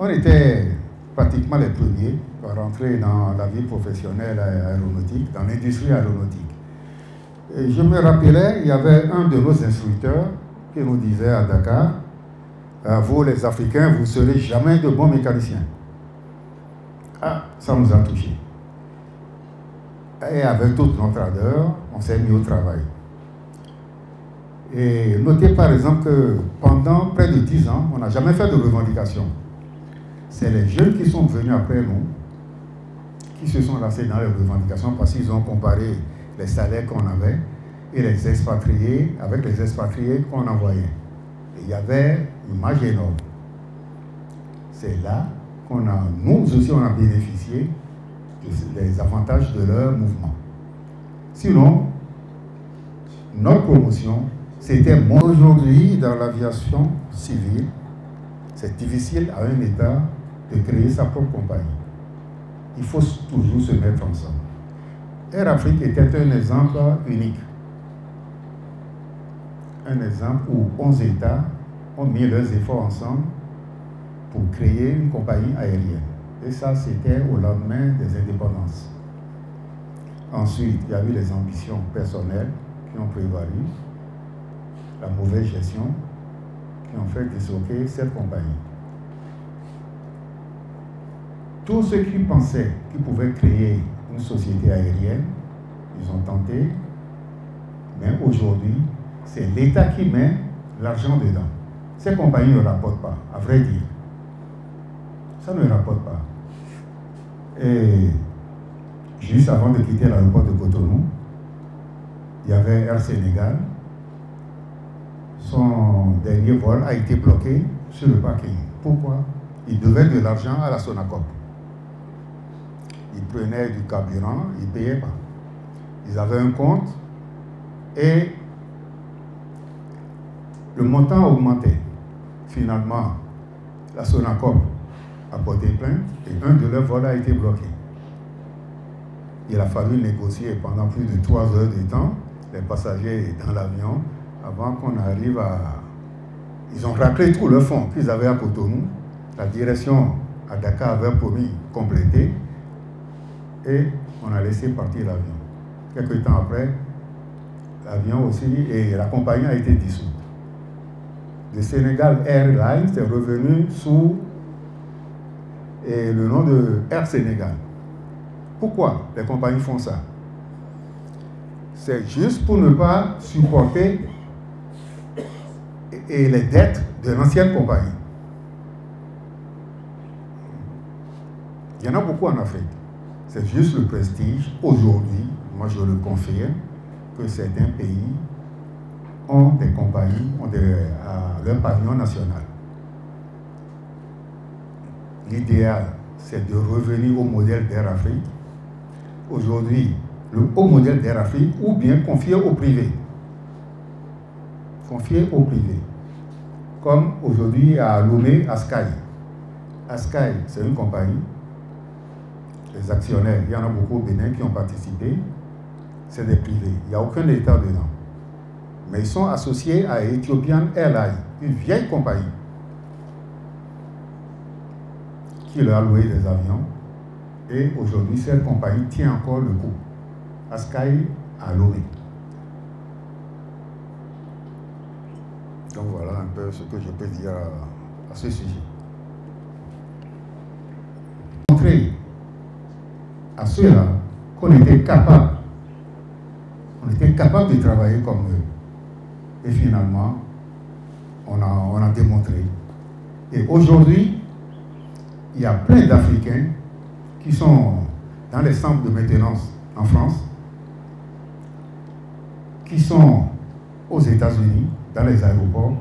était pratiquement les premiers à rentrer dans la vie professionnelle aéronautique, dans l'industrie aéronautique. Et je me rappelais, il y avait un de nos instructeurs qui nous disait à Dakar, vous les Africains, vous ne serez jamais de bons mécaniciens. Ah, ça nous a touchés. Et avec toute notre ardeur, on s'est mis au travail. Et notez par exemple que pendant près de 10 ans, on n'a jamais fait de revendication. C'est les jeunes qui sont venus après nous, qui se sont lancés dans les revendications parce qu'ils ont comparé les salaires qu'on avait et les expatriés avec les expatriés qu'on envoyait. Et il y avait une marge énorme. C'est là qu'on a, nous aussi, on a bénéficié des avantages de leur mouvement. Sinon, notre promotion, c'était moins. Aujourd'hui, dans l'aviation civile, c'est difficile à un État de créer sa propre compagnie. Il faut toujours se mettre ensemble. Air Afrique était un exemple unique. Un exemple où 11 États ont mis leurs efforts ensemble pour créer une compagnie aérienne. Et ça, c'était au lendemain des indépendances. Ensuite, il y a eu les ambitions personnelles qui ont prévalu, la mauvaise gestion qui ont fait disloquer cette compagnie. Tous ceux qui pensaient qu'ils pouvaient créer une société aérienne, ils ont tenté, mais aujourd'hui, c'est l'État qui met l'argent dedans. Ces compagnies ne rapportent pas, à vrai dire. Ça ne rapporte pas. Et juste avant de quitter l'aéroport de Cotonou, il y avait Air Sénégal. Son dernier vol a été bloqué sur le parking. Pourquoi? Il devait de l'argent à la Sonacop. Ils prenaient du carburant, ils ne payaient pas. Ils avaient un compte et le montant augmentait. Finalement, la Sonacop a porté plainte et un de leurs vols a été bloqué. Il a fallu négocier pendant plus de 3 heures de temps, les passagers dans l'avion, avant qu'on arrive à... Ils ont raclé tout le fonds qu'ils avaient à Cotonou. La direction à Dakar avait promis compléter et on a laissé partir l'avion. Quelques temps après, l'avion aussi et la compagnie a été dissoute. Le Sénégal Airlines est revenu sous le nom de Air Sénégal. Pourquoi les compagnies font ça? C'est juste pour ne pas supporter les dettes de l'ancienne compagnie. Il y en a beaucoup en Afrique. C'est juste le prestige. Aujourd'hui, moi je le confirme, que certains pays ont des compagnies, ont leur pavillon national. L'idéal, c'est de revenir au modèle d'Air Afrique. Aujourd'hui, le haut modèle d'Air Afrique, ou bien confier au privé. Confier au privé. Comme aujourd'hui à Lomé, Askai. Askai, c'est une compagnie. Les actionnaires, il y en a beaucoup au Bénin qui ont participé. C'est des privés. Il n'y a aucun État dedans. Mais ils sont associés à Ethiopian Airlines, une vieille compagnie qui leur a loué des avions. Et aujourd'hui, cette compagnie tient encore le coup. Askai à Lomé. Donc voilà un peu ce que je peux dire à ce sujet. Montrer à ceux-là qu'on était capable. On était capable de travailler comme eux. Et finalement, on a démontré. Et aujourd'hui, il y a plein d'Africains qui sont dans les centres de maintenance en France, qui sont aux États-Unis, dans les aéroports.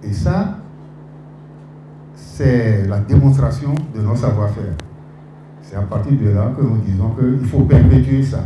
Et ça, c'est la démonstration de nos savoir-faire. C'est à partir de là que nous disons qu'il faut perpétuer ça.